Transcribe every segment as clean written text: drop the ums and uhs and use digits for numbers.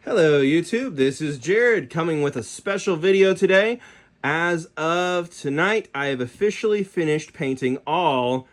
Hello YouTube, this is Jared coming with a special video today. As of tonight, I have officially finished painting all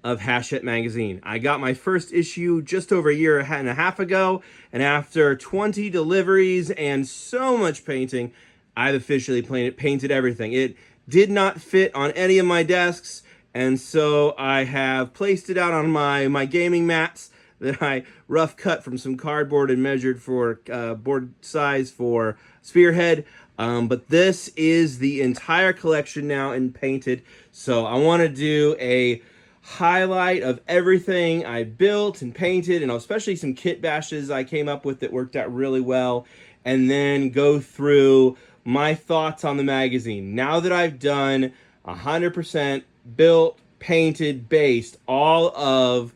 of Hachette magazine. I got my first issue just over a year and a half ago, and after 20 deliveries and so much painting, I've officially painted everything. It did not fit on any of my desks, and so I have placed it out on my gaming mats that I rough cut from some cardboard and measured for board size for Spearhead. But this is the entire collection now and painted. So I want to do a highlight of everything I built and painted, and especially some kit bashes I came up with that worked out really well, and then go through my thoughts on the magazine. Now that I've done 100% built, painted, based all of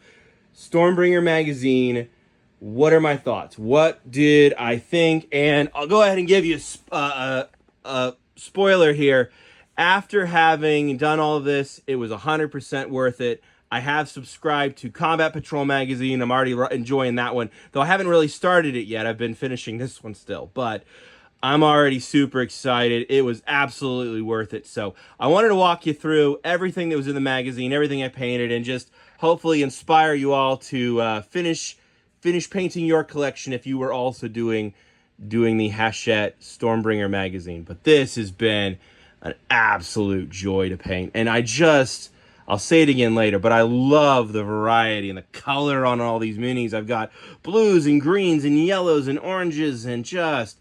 Stormbringer magazine, what are my thoughts? What did I think? And I'll go ahead and give you a spoiler here. After having done all of this, it was 100% worth it. I have subscribed to Combat Patrol magazine. I'm already enjoying that one, though I haven't really started it yet. I've been finishing this one still, but I'm already super excited. It was absolutely worth it. So I wanted to walk you through everything that was in the magazine, everything I painted, and just hopefully inspire you all to finish painting your collection if you were also doing the Hachette Stormbringer magazine. But this has been an absolute joy to paint, and I'll say it again later, but I love the variety and the color on all these minis. I've got blues and greens and yellows and oranges and just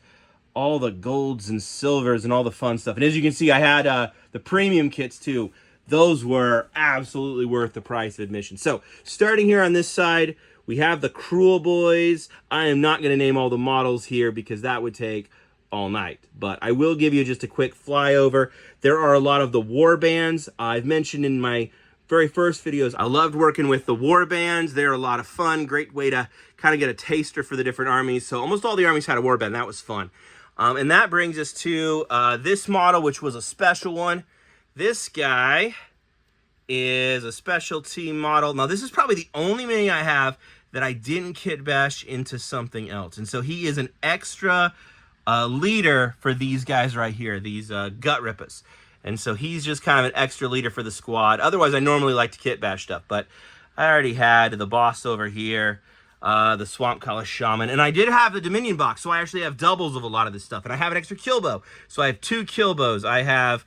all the golds and silvers and all the fun stuff. And as you can see, I had the premium kits too. Those were absolutely worth the price of admission. So starting here on this side, we have the Cruel Boys. I am not going to name all the models here because that would take all night, but I will give you just a quick flyover. There are a lot of the war bands. I've mentioned in my very first videos, I loved working with the war bands. They're a lot of fun, great way to kind of get a taster for the different armies. So almost all the armies had a war band. That was fun. And that brings us to this model, which was a special one. This guy is a special team model. Now, this is probably the only mini I have that I didn't kit bash into something else. And so he is an extra leader for these guys right here, these gut rippers. And so he's just kind of an extra leader for the squad. Otherwise, I normally like to kit bash stuff, but I already had the boss over here, the Swamp Color Shaman, and I did have the Dominion box, so I actually have doubles of a lot of this stuff. And I have an extra kill bow, so I have 2 kill bows. I have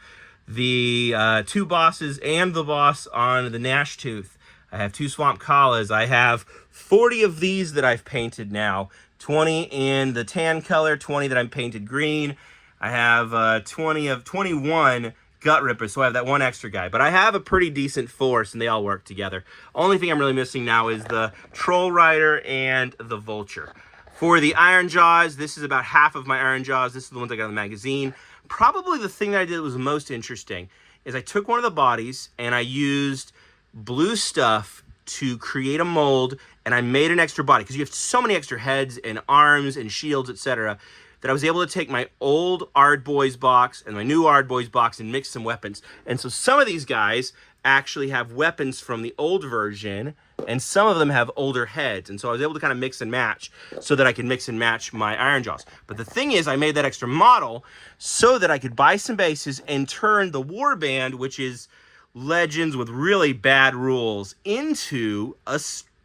the 2 bosses and the boss on the Gnash Tooth. I have 2 Swamp Collas. I have 40 of these that I've painted now. 20 in the tan color, 20 that I'm painted green. I have 21 gut rippers, so I have that one extra guy. But I have a pretty decent force, and they all work together. Only thing I'm really missing now is the Troll Rider and the Vulture. For the Iron Jaws, this is about half of my Iron Jaws. This is the ones I got in the magazine. Probably the thing that I did that was most interesting is I took one of the bodies, and I used blue stuff to create a mold, and I made an extra body, because you have so many extra heads and arms and shields, etc., that I was able to take my old Ard Boys box and my new Ard Boys box and mix some weapons. And so some of these guys actually have weapons from the old version, and some of them have older heads. And so I was able to kind of mix and match so that I could mix and match my Iron Jaws. But the thing is, I made that extra model so that I could buy some bases and turn the Warband, which is Legends with really bad rules, into a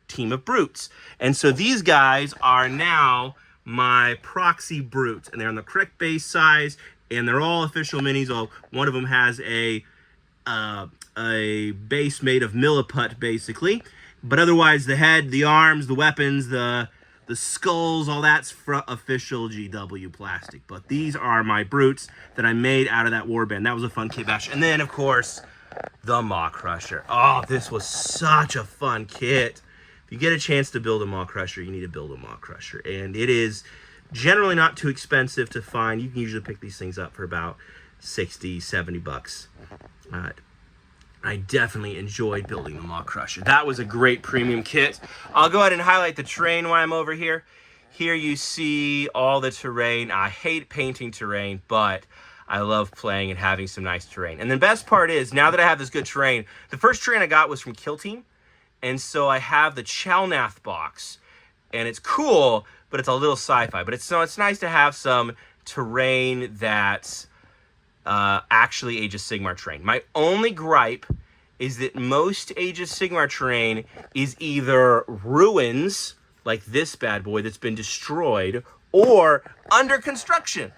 team of brutes. And so these guys are now my proxy brutes, and they're on the correct base size, and they're all official minis. One of them has a base made of milliput, basically, but otherwise the head, the arms, the weapons, the skulls, all that's official GW plastic. But these are my brutes that I made out of that warband. That was a fun kit bash. And then, of course, the Maw Crusher. Oh, this was such a fun kit. If you get a chance to build a Maw Crusher, you need to build a Maw Crusher. And it is generally not too expensive to find. You can usually pick these things up for about 60, 70 bucks. I definitely enjoyed building the Maw Crusher. That was a great premium kit. I'll go ahead and highlight the terrain while I'm over here. Here you see all the terrain. I hate painting terrain, but I love playing and having some nice terrain. And the best part is, now that I have this good terrain, the first terrain I got was from Kill Team. And so I have the Chalnath box. And it's cool, but it's a little sci-fi. But it's nice to have some terrain that's actually Age of Sigmar terrain. My only gripe is that most Age of Sigmar terrain is either ruins, like this bad boy that's been destroyed, or under construction.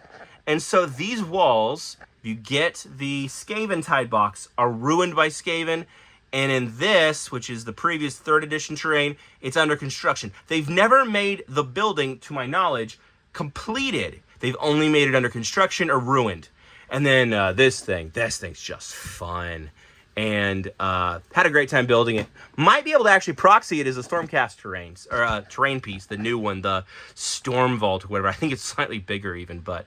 And so these walls, you get the Skaven Tide box, are ruined by Skaven. And in this, which is the previous 3rd edition terrain, it's under construction. They've never made the building, to my knowledge, completed. They've only made it under construction or ruined. And then this thing's just fun. And had a great time building it. Might be able to actually proxy it as a Stormcast terrain piece, the new one, the Storm Vault or whatever. I think it's slightly bigger even, but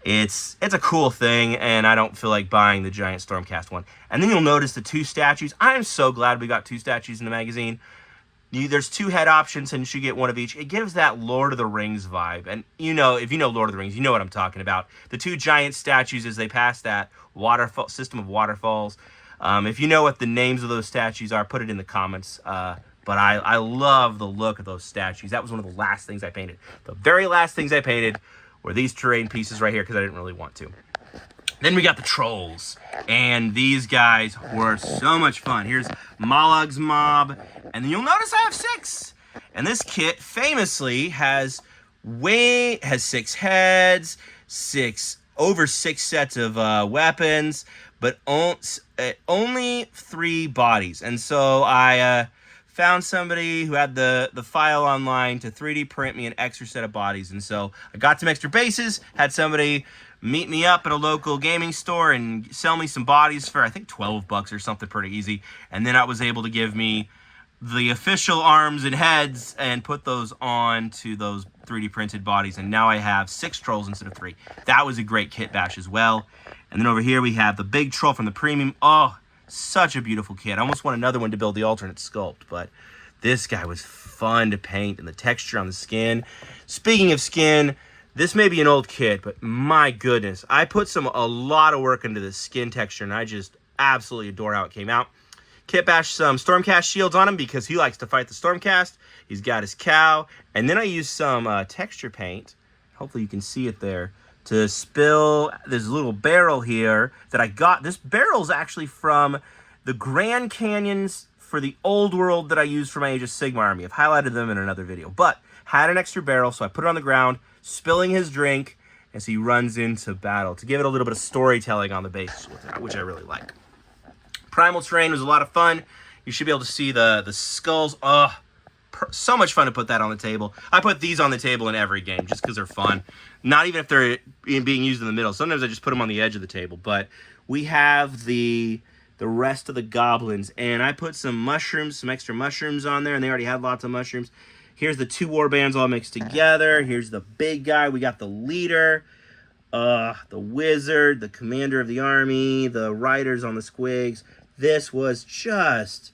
it's a cool thing, and I don't feel like buying the giant Stormcast one. And then you'll notice the 2 statues. I'm so glad we got 2 statues in the magazine. There's 2 head options, and you should get one of each. It gives that Lord of the Rings vibe. And if you know Lord of the Rings, you know what I'm talking about. The 2 giant statues as they pass that waterfall system of waterfalls. If you know what the names of those statues are, put it in the comments. But I love the look of those statues. That was one of the last things I painted. The very last things I painted were these terrain pieces right here because I didn't really want to. Then we got the trolls, and these guys were so much fun. Here's Malag's mob, and then you'll notice I have 6. And this kit famously has 6 heads, over 6 sets of weapons, but only 3 bodies. And so I found somebody who had the file online to 3D print me an extra set of bodies. And so I got some extra bases, had somebody meet me up at a local gaming store and sell me some bodies for, I think, $12 or something pretty easy. And then I was able to give me the official arms and heads and put those on to those 3D printed bodies. And now I have 6 trolls instead of 3. That was a great kit bash as well. And then over here we have the big troll from the premium. Oh, such a beautiful kit. I almost want another one to build the alternate sculpt, but this guy was fun to paint, and the texture on the skin. Speaking of skin, this may be an old kit, but my goodness, I put a lot of work into this skin texture, and I just absolutely adore how it came out. Kit bashed some Stormcast shields on him because he likes to fight the Stormcast. He's got his cow, and then I used some texture paint. Hopefully you can see it there. To spill this little barrel here that I got. This barrel's actually from the Grand Canyons for the old world that I used for my Age of Sigmar army. I've highlighted them in another video. But had an extra barrel, so I put it on the ground, spilling his drink as he runs into battle to give it a little bit of storytelling on the base, which I really like. Primal terrain was a lot of fun. You should be able to see the skulls. So much fun to put that on the table. I put these on the table in every game just because they're fun. Not even if they're being used in the middle. Sometimes I just put them on the edge of the table. But we have the rest of the goblins, and I put some extra mushrooms on there, and they already had lots of mushrooms. Here's the 2 war bands all mixed together. Here's the big guy. We got the leader, the wizard, the commander of the army, the riders on the squigs. This was just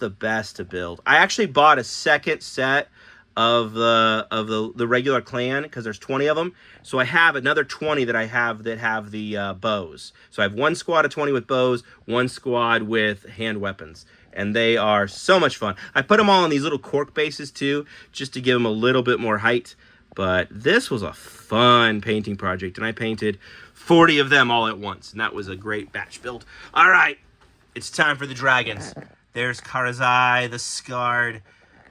the best to build. I actually bought a second set of the regular clan because there's 20 of them. So I have another 20 that I have that have the bows. So I have 1 squad of 20 with bows, 1 squad with hand weapons. And they are so much fun. I put them all on these little cork bases too, just to give them a little bit more height. But this was a fun painting project, and I painted 40 of them all at once, and that was a great batch build. All right, it's time for the dragons. There's Karazai, the Scarred,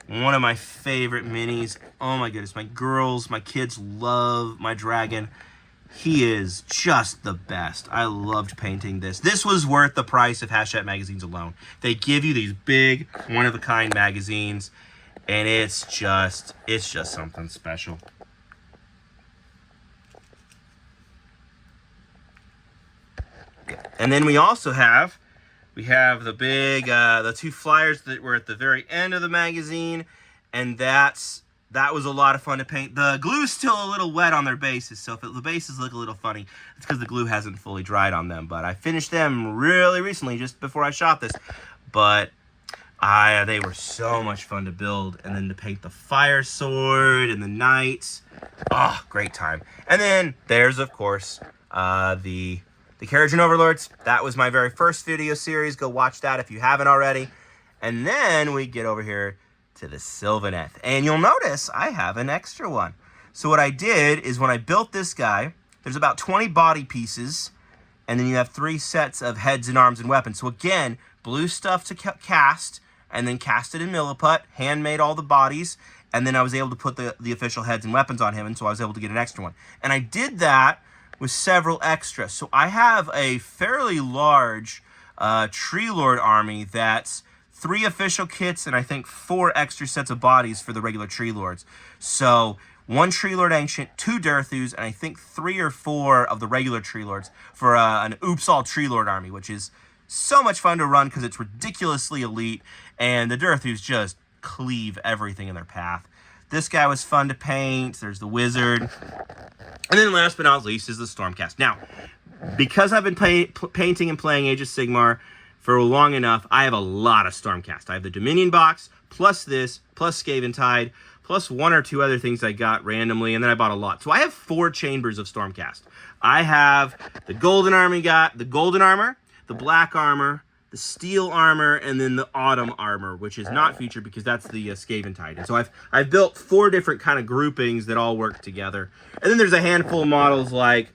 one of my favorite minis. Oh my goodness, my kids love my dragon. He is just the best. I loved painting this. This was worth the price of Hachette magazines alone. They give you these big, one-of-a-kind magazines, and it's just something special. And then we also have the big, the 2 flyers that were at the very end of the magazine, and that was a lot of fun to paint. The glue's still a little wet on their bases, so if the bases look a little funny, it's because the glue hasn't fully dried on them. But I finished them really recently, just before I shot this. But they were so much fun to build, and then to paint the fire sword and the knights. Oh, great time. And then there's, of course, the Carriage and Overlords. That was my very first video series. Go watch that if you haven't already. And then we get over here to the Sylvaneth. And you'll notice I have an extra one. So what I did is when I built this guy, there's about 20 body pieces, and then you have 3 sets of heads and arms and weapons. So again, blue stuff to cast, and then cast it in Milliput, handmade all the bodies, and then I was able to put the official heads and weapons on him, and so I was able to get an extra one. And I did that with several extras. So I have a fairly large Tree Lord army that's 3 official kits and I think 4 extra sets of bodies for the regular Tree Lords. So 1 Tree Lord Ancient, 2 Durthus, and I think 3 or 4 of the regular Tree Lords for an Oops All Tree Lord army, which is so much fun to run because it's ridiculously elite, and the Durthus just cleave everything in their path. This guy was fun to paint. There's the Wizard. And then last but not least is the Stormcast. Now, because I've been painting and playing Age of Sigmar for long enough, I have a lot of Stormcast. I have the Dominion box, plus this, plus Skaven Tide, plus 1 or 2 other things I got randomly, and then I bought a lot. So I have 4 chambers of Stormcast. I have the Golden Armor, the Black Armor, the Steel Armor, and then the Autumn Armor, which is not featured because that's the Skaven Tide. And so I've built 4 different kind of groupings that all work together. And then there's a handful of models like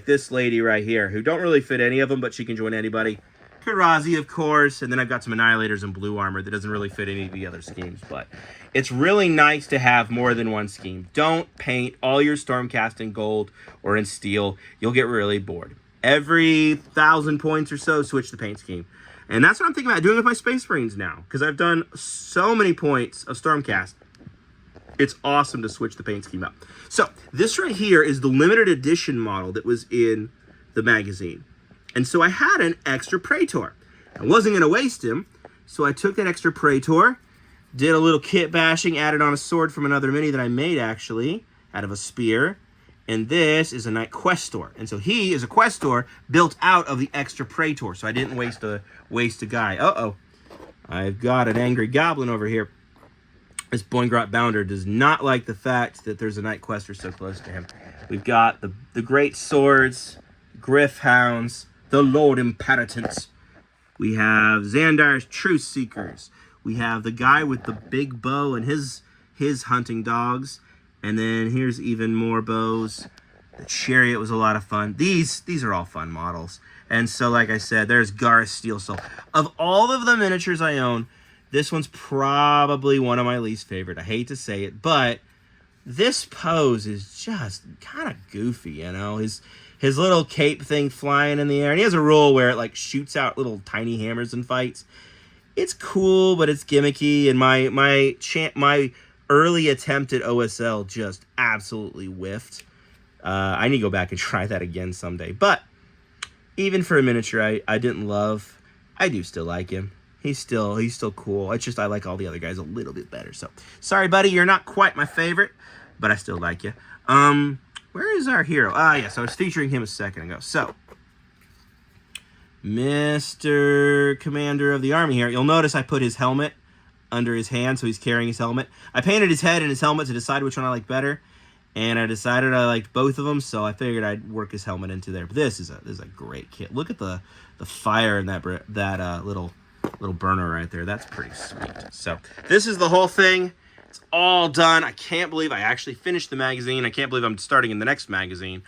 this lady right here, who don't really fit any of them, but she can join anybody. Karazi, of course, and then I've got some Annihilators and Blue Armor that doesn't really fit any of the other schemes, but it's really nice to have more than one scheme. Don't paint all your Stormcast in gold or in steel. You'll get really bored. Every 1,000 points or so, switch the paint scheme. And that's what I'm thinking about doing with my Space Marines now, because I've done so many points of Stormcast. It's awesome to switch the paint scheme up. So this right here is the limited edition model that was in the magazine. And so I had an extra Praetor. I wasn't going to waste him, so I took that extra Praetor, did a little kit bashing, added on a sword from another mini that I made, actually, out of a spear. And this is a Knight Questor. And so he is a Questor built out of the extra Praetor, so I didn't waste a guy. Uh-oh. I've got an angry goblin over here. This Boingrot Bounder does not like the fact that there's a Knight Questor so close to him. We've got the Great Swords, Griff Hounds, the Lord Imperitance. We have Xandar's Truth Seekers. We have the guy with the big bow and his hunting dogs. And then here's even more bows. The Chariot was a lot of fun. These are all fun models. And so, like I said, there's Garth Steel Soul. Of all of the miniatures I own, this one's probably one of my least favorite. I hate to say it, but this pose is just kind of goofy, you know? His little cape thing flying in the air. And he has a rule where it like shoots out little tiny hammers and fights. It's cool, but it's gimmicky. And my early attempt at OSL just absolutely whiffed. I need to go back and try that again someday. But even for a miniature I didn't love, I do still like him. He's still cool. It's just I like all the other guys a little bit better. So sorry, buddy, you're not quite my favorite, but I still like you. Where is our hero? Yes, I was featuring him a second ago. So, Mr. Commander of the Army here. You'll notice I put his helmet under his hand, so he's carrying his helmet. I painted his head and his helmet to decide which one I like better, and I decided I liked both of them, so I figured I'd work his helmet into there. But this is a great kit. Look at the fire in that little burner right there. That's pretty sweet. So, this is the whole thing. It's all done. I can't believe I actually finished the magazine. I can't believe I'm starting in the next magazine.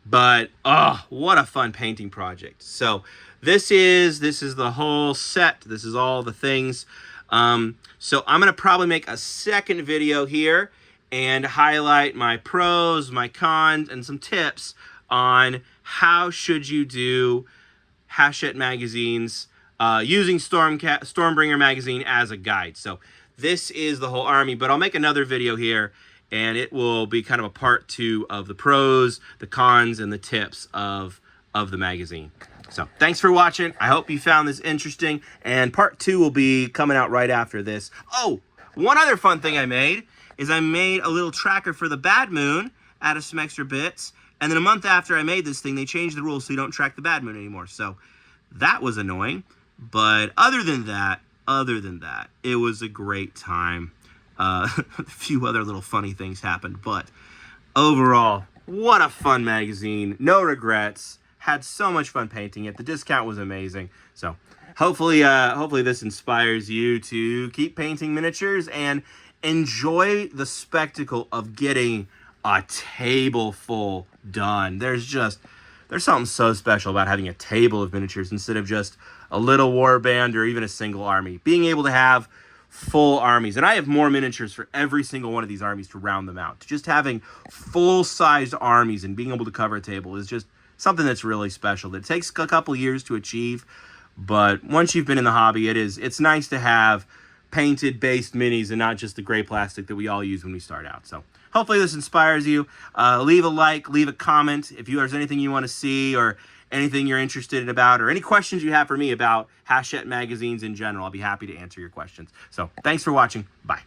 But, oh, what a fun painting project. So, this is the whole set. This is all the things. So, I'm going to probably make a second video here and highlight my pros, my cons, and some tips on how should you do Hachette magazines using Stormbringer magazine as a guide. So, this is the whole army, but I'll make another video here, and it will be kind of a part 2 of the pros, the cons, and the tips of the magazine. So, thanks for watching. I hope you found this interesting, and part 2 will be coming out right after this. Oh, one other fun thing I made is I made a little tracker for the Bad Moon out of some extra bits, and then a month after I made this thing, they changed the rules so you don't track the Bad Moon anymore. So, that was annoying, but other than that, it was a great time. A few other little funny things happened, but overall, what a fun magazine. No regrets. Had so much fun painting it. The discount was amazing. So, Hopefully this inspires you to keep painting miniatures and enjoy the spectacle of getting a table full done. There's something so special about having a table of miniatures instead of just a little warband or even a single army. Being able to have full armies, and I have more miniatures for every single one of these armies to round them out. Just having full-sized armies and being able to cover a table is just something that's really special. That takes a couple years to achieve, but once you've been in the hobby, it's nice to have painted based minis and not just the gray plastic that we all use when we start out. So hopefully this inspires you. Leave a like, leave a comment if there's anything you want to see or anything you're interested in about, or any questions you have for me about Hachette magazines in general. I'll be happy to answer your questions. So thanks for watching. Bye.